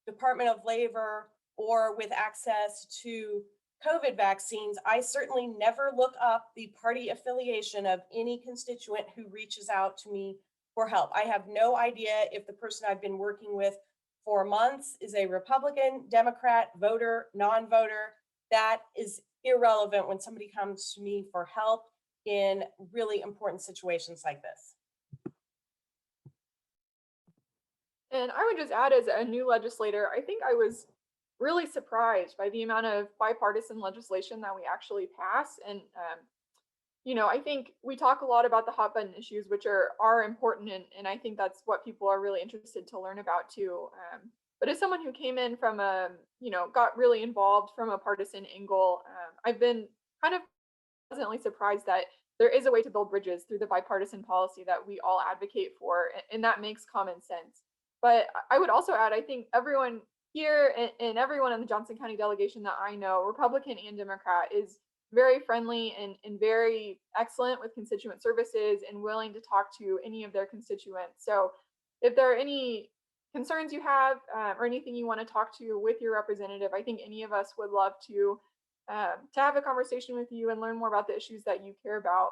Department of Labor or with access to COVID vaccines, I certainly never look up the party affiliation of any constituent who reaches out to me for help. I have no idea if the person I've been working with for months is a Republican, Democrat, voter, non-voter. That is irrelevant when somebody comes to me for help in really important situations like this. And I would just add, as a new legislator, I think I was really surprised by the amount of bipartisan legislation that we actually pass. And, I think we talk a lot about the hot button issues, which are important. And I think that's what people are really interested to learn about too. But as someone who came in from got really involved from a partisan angle, I've been kind of pleasantly surprised that there is a way to build bridges through the bipartisan policy that we all advocate for. And that makes common sense. But I would also add, I think everyone here and everyone in the Johnson County delegation that I know, Republican and Democrat, is very friendly and very excellent with constituent services and willing to talk to any of their constituents. So if there are any concerns you have or anything you want to talk to with your representative, I think any of us would love to to have a conversation with you and learn more about the issues that you care about.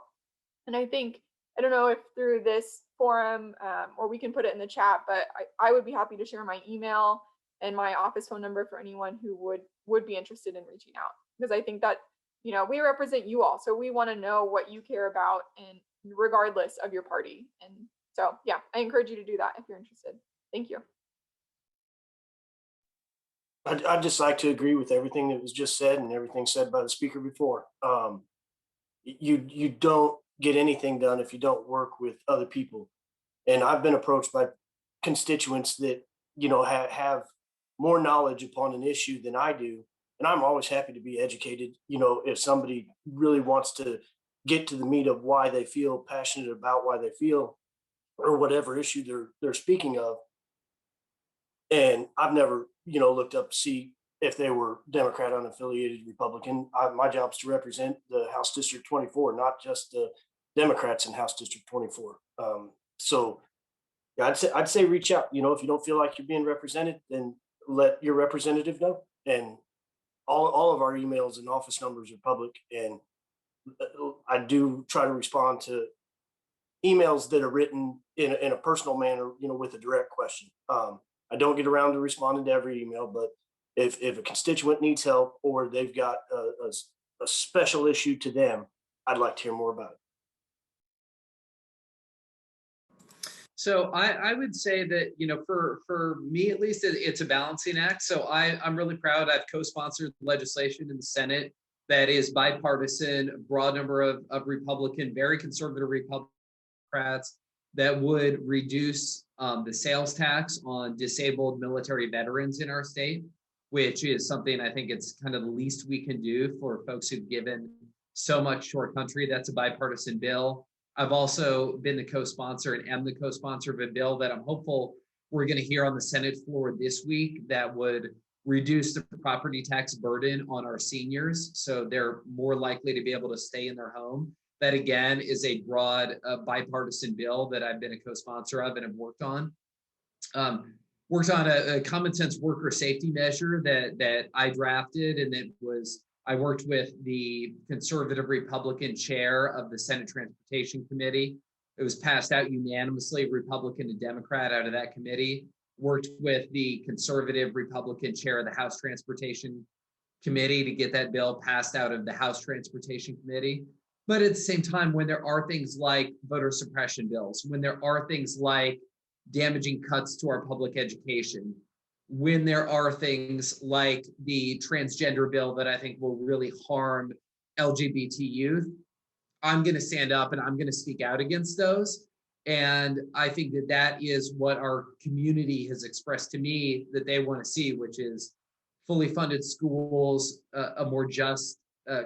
And I think, I don't know if through this forum, or we can put it in the chat, but I would be happy to share my email and my office phone number for anyone who would be interested in reaching out, because I think that, you know, we represent you all, so we want to know what you care about, and regardless of your party. And so, yeah, I encourage you to do that if you're interested. Thank you. I'd just like to agree with everything that was just said and everything said by the speaker before. You don't get anything done if you don't work with other people. And I've been approached by constituents that, you know, have more knowledge upon an issue than I do. And I'm always happy to be educated. You know, if somebody really wants to get to the meat of why they feel passionate about why they feel, or whatever issue they're speaking of. And I've never, you know, looked up to see if they were Democrat, unaffiliated, Republican. My job is to represent the House District 24, not just the Democrats in House District 24. So yeah, I'd say reach out. You know, if you don't feel like you're being represented, then let your representative know. And all of our emails and office numbers are public. And I do try to respond to emails that are written in a personal manner, you know, with a direct question. I don't get around to responding to every email, but if a constituent needs help or they've got a special issue to them, I'd like to hear more about it. So I would say that, you know, for me at least, it's a balancing act. So I'm really proud. I've co-sponsored legislation in the Senate that is bipartisan, a broad number of Republican, very conservative Republicans, that would reduce the sales tax on disabled military veterans in our state, which is something I think it's kind of the least we can do for folks who've given so much to our country. That's a bipartisan bill. I've also been the co-sponsor and am the co-sponsor of a bill that I'm hopeful we're going to hear on the Senate floor this week that would reduce the property tax burden on our seniors, so they're more likely to be able to stay in their home. That again is a broad bipartisan bill that I've been a co-sponsor of and have worked on. Worked on a common sense worker safety measure that I drafted, and I worked with the conservative Republican chair of the Senate Transportation Committee. It was passed out unanimously, Republican and Democrat out of that committee. Worked with the conservative Republican chair of the House Transportation Committee to get that bill passed out of the House Transportation Committee. But at the same time, when there are things like voter suppression bills, when there are things like damaging cuts to our public education, when there are things like the transgender bill that I think will really harm LGBT youth, I'm going to stand up and I'm going to speak out against those. And I think that is what our community has expressed to me that they want to see, which is fully funded schools, a more just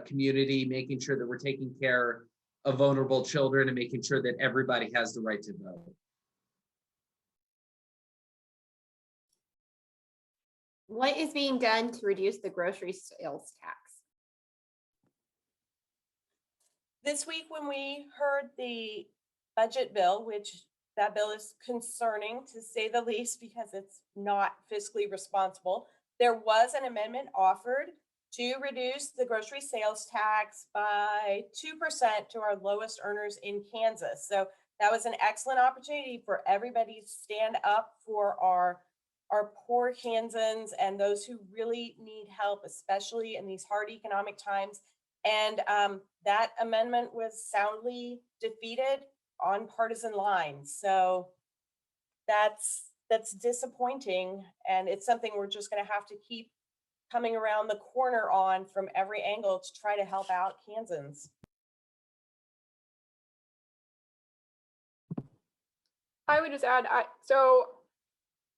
community, making sure that we're taking care of vulnerable children and making sure that everybody has the right to vote. What is being done to reduce the grocery sales tax? This week, when we heard the budget bill, which that bill is concerning to say the least because it's not fiscally responsible, there was an amendment offered to reduce the grocery sales tax by 2% to our lowest earners in Kansas. So that was an excellent opportunity for everybody to stand up for our poor Kansans and those who really need help, especially in these hard economic times. And that amendment was soundly defeated on partisan lines. So that's disappointing. And it's something we're just going to have to keep coming around the corner on from every angle to try to help out Kansans. I would just add, so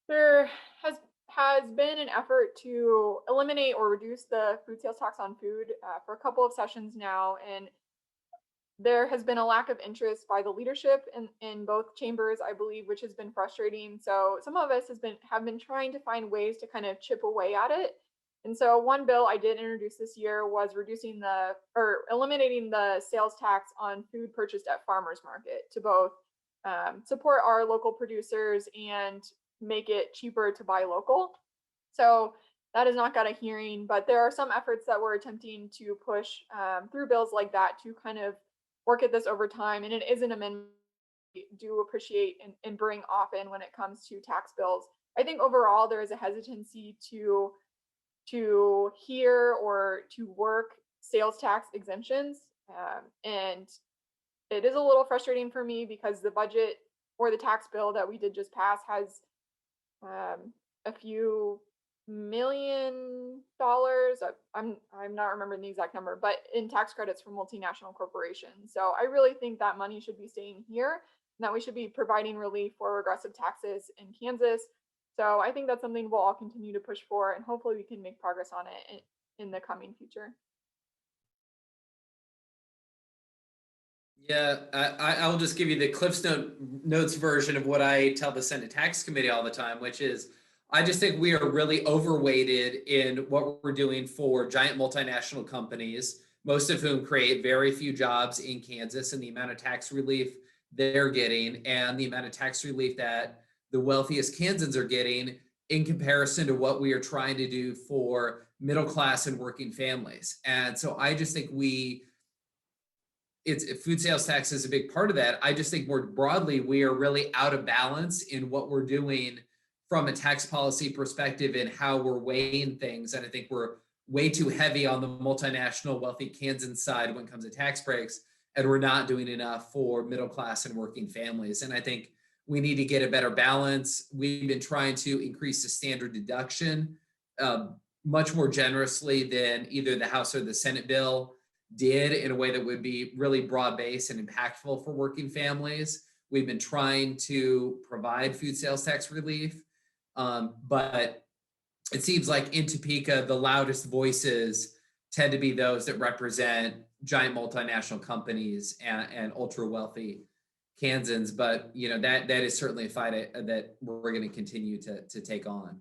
there has been an effort to eliminate or reduce the food sales tax on food for a couple of sessions now, and there has been a lack of interest by the leadership in both chambers, I believe, which has been frustrating. So some of us have been trying to find ways to kind of chip away at it. And so one bill I did introduce this year was eliminating the sales tax on food purchased at farmers market to both support our local producers and make it cheaper to buy local. So that has not got a hearing, but there are some efforts that we're attempting to push through bills like that to kind of work at this over time. And it is an amendment we do appreciate and bring often when it comes to tax bills. I think overall there is a hesitancy to hear or to work sales tax exemptions. And it is a little frustrating for me because the budget or the tax bill that we did just pass has a few $1 million. I'm not remembering the exact number, but in tax credits for multinational corporations. So I really think that money should be staying here and that we should be providing relief for regressive taxes in Kansas. So I think that's something we'll all continue to push for, and hopefully we can make progress on it in the coming future. Yeah, I'll just give you the Cliff's Notes version of what I tell the Senate Tax Committee all the time, which is I just think we are really overweighted in what we're doing for giant multinational companies, most of whom create very few jobs in Kansas, and the amount of tax relief they're getting and the amount of tax relief that the wealthiest Kansans are getting in comparison to what we are trying to do for middle class and working families. And so I just think food sales tax is a big part of that. I just think more broadly, we are really out of balance in what we're doing from a tax policy perspective and how we're weighing things. And I think we're way too heavy on the multinational wealthy Kansan side when it comes to tax breaks, and we're not doing enough for middle class and working families. And I think we need to get a better balance. We've been trying to increase the standard deduction much more generously than either the House or the Senate bill did, in a way that would be really broad-based and impactful for working families. We've been trying to provide food sales tax relief, but it seems like in Topeka, the loudest voices tend to be those that represent giant multinational companies and ultra wealthy Kansans. But that is certainly a fight that we're going to continue to take on.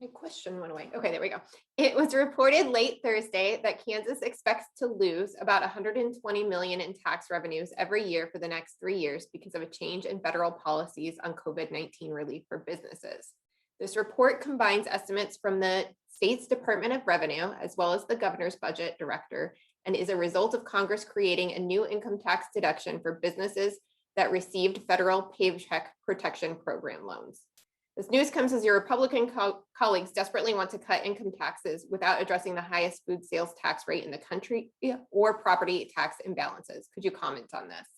My question went away. Okay, there we go. It was reported late Thursday that Kansas expects to lose about $120 million in tax revenues every year for the next 3 years because of a change in federal policies on COVID-19 relief for businesses. This report combines estimates from the state's Department of Revenue as well as the governor's budget director, and is a result of Congress creating a new income tax deduction for businesses that received federal Paycheck Protection Program loans. This news comes as your Republican colleagues desperately want to cut income taxes without addressing the highest food sales tax rate in the country or property tax imbalances. Could you comment on this?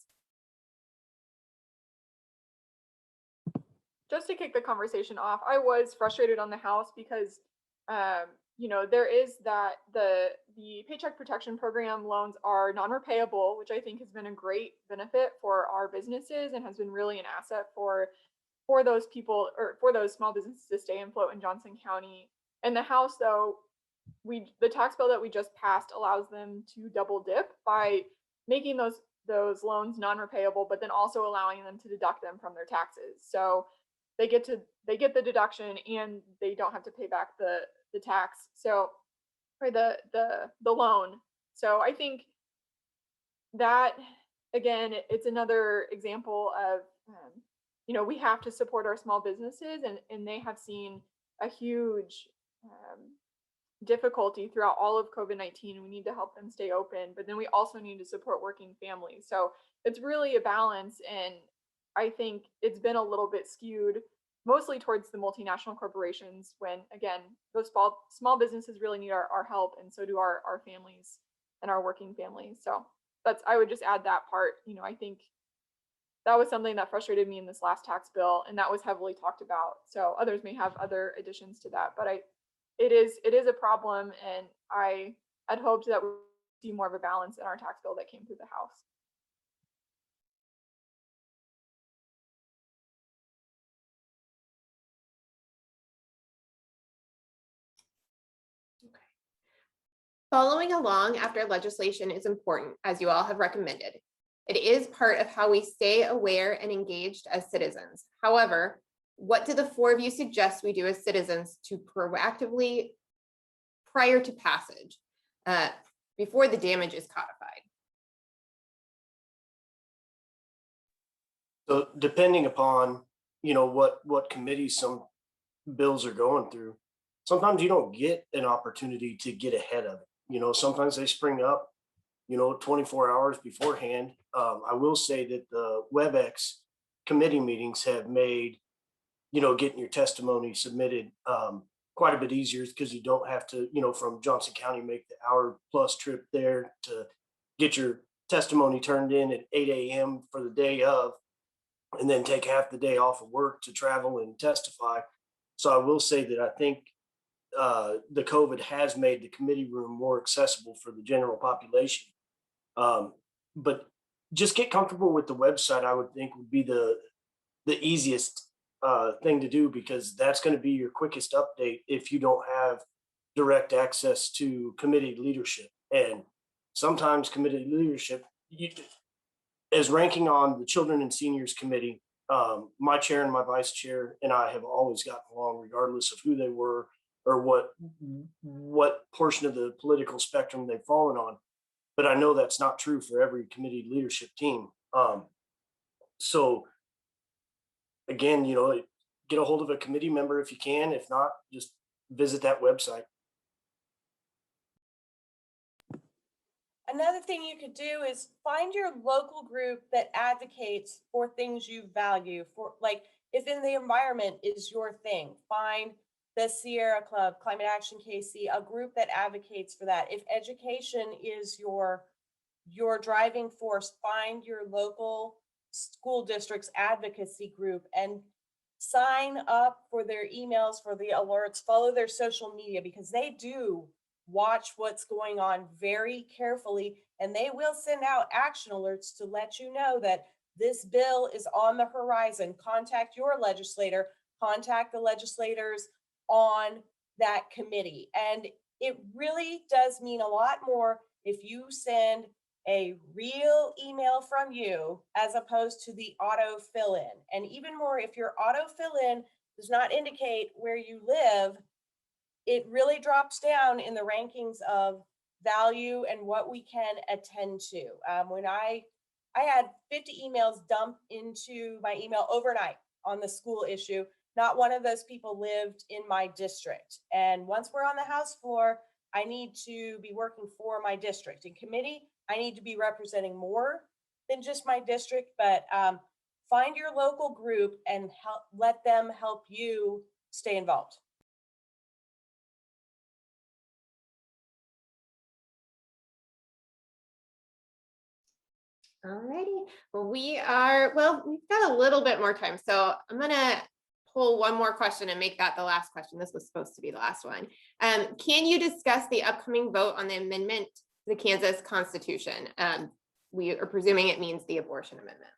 Just to kick the conversation off, I was frustrated on the House because, there is that the Paycheck Protection Program loans are non-repayable, which I think has been a great benefit for our businesses and has been really an asset for those people, or for those small businesses to stay afloat in Johnson County. In the House, though, the tax bill that we just passed allows them to double dip by making those loans non-repayable, but then also allowing them to deduct them from their taxes. So they get the deduction and they don't have to pay back the tax. So, or the loan. So I think that, again, it's another example of we have to support our small businesses, and they have seen a huge difficulty throughout all of COVID-19, and we need to help them stay open, but then we also need to support working families. So it's really a balance, and I think it's been a little bit skewed mostly towards the multinational corporations when, again, those small businesses really need our help, and so do our families and our working families. So I would just add that part. I think that was something that frustrated me in this last tax bill, and that was heavily talked about. So others may have other additions to that, but it is a problem, and I had hoped that we would see more of a balance in our tax bill that came through the House. Following along after legislation is important, as you all have recommended. It is part of how we stay aware and engaged as citizens. However, what do the four of you suggest we do as citizens to proactively, prior to passage, before the damage is codified? So depending upon, what committees some bills are going through, sometimes you don't get an opportunity to get ahead of it. Sometimes they spring up, 24 hours beforehand. I will say that the WebEx committee meetings have made, getting your testimony submitted quite a bit easier because you don't have to, from Johnson County, make the hour plus trip there to get your testimony turned in at 8 a.m. for the day of, and then take half the day off of work to travel and testify. So I will say that I think the COVID has made the committee room more accessible for the general population. But just get comfortable with the website, I would think would be the easiest thing to do, because that's going to be your quickest update if you don't have direct access to committee leadership. And sometimes committee leadership, as ranking on the Children and Seniors Committee, my chair and my vice chair and I have always gotten along regardless of who they were or what portion of the political spectrum they've fallen on. But I know that's not true for every committee leadership team. So again, get a hold of a committee member if you can. If not, just visit that website. Another thing you could do is find your local group that advocates for things you value. For, like, if in the environment is your thing, find the Sierra Club, Climate Action KC, a group that advocates for that. If education is your driving force, find your local school district's advocacy group and sign up for their emails, for the alerts, follow their social media, because they do watch what's going on very carefully, and they will send out action alerts to let you know that this bill is on the horizon. Contact your legislator, contact the legislators on that committee. And it really does mean a lot more if you send a real email from you as opposed to the auto fill in. And even more, if your auto fill in does not indicate where you live, it really drops down in the rankings of value and what we can attend to. When I had 50 emails dump into my email overnight on the school issue, not one of those people lived in my district. And once we're on the House floor, I need to be working for my district. In committee, I need to be representing more than just my district, but find your local group and let them help you stay involved. Alrighty, well, we've got a little bit more time, so I'm gonna pull one more question and make that the last question. This was supposed to be the last one. Can you discuss the upcoming vote on the amendment to the Kansas Constitution? We are presuming it means the abortion amendment.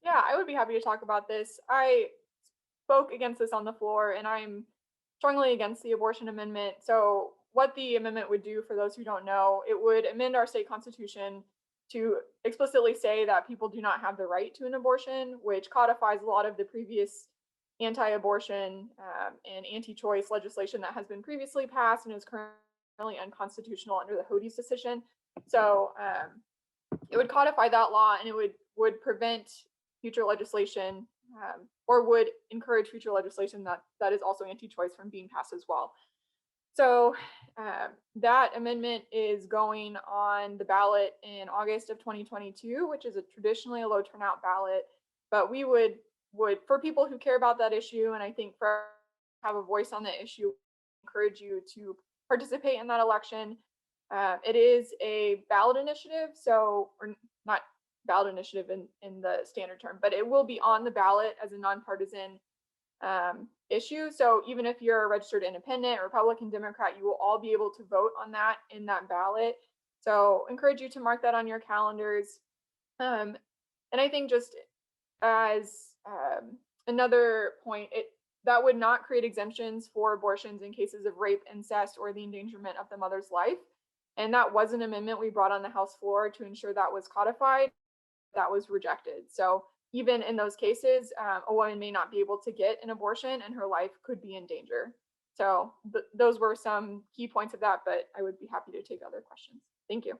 Yeah, I would be happy to talk about this. I spoke against this on the floor, and I'm strongly against the abortion amendment. So what the amendment would do, for those who don't know, it would amend our state constitution to explicitly say that people do not have the right to an abortion, which codifies a lot of the previous anti-abortion and anti-choice legislation that has been previously passed and is currently unconstitutional under the Hodie's decision. So it would codify that law, and it would prevent future legislation or would encourage future legislation that is also anti-choice from being passed as well. So that amendment is going on the ballot in August of 2022, which is a traditionally a low turnout ballot. But we would for people who care about that issue, and I think for have a voice on the issue, encourage you to participate in that election. It is a ballot initiative, or not ballot initiative in the standard term, but it will be on the ballot as a nonpartisan issue. So even if you're a registered independent, Republican, Democrat, you will all be able to vote on that in that ballot. So encourage you to mark that on your calendars. And I think just as another point, that would not create exemptions for abortions in cases of rape, incest, or the endangerment of the mother's life. And that was an amendment we brought on the House floor to ensure that was codified. That was rejected. So even in those cases, a woman may not be able to get an abortion and her life could be in danger. So those were some key points of that, but I would be happy to take other questions. Thank you.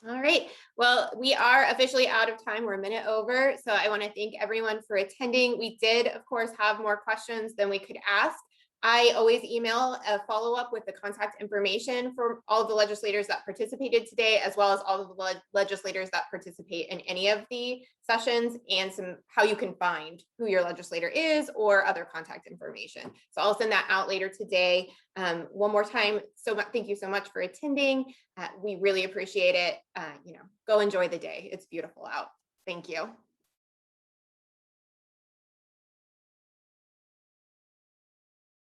All right. Well, we are officially out of time. We're a minute over. So I want to thank everyone for attending. We did, of course, have more questions than we could ask. I always email a follow-up with the contact information for all of the legislators that participated today, as well as all of the legislators that participate in any of the sessions, and how you can find who your legislator is or other contact information. So I'll send that out later today. One more time, thank you so much for attending. We really appreciate it. Go enjoy the day. It's beautiful out. Thank you.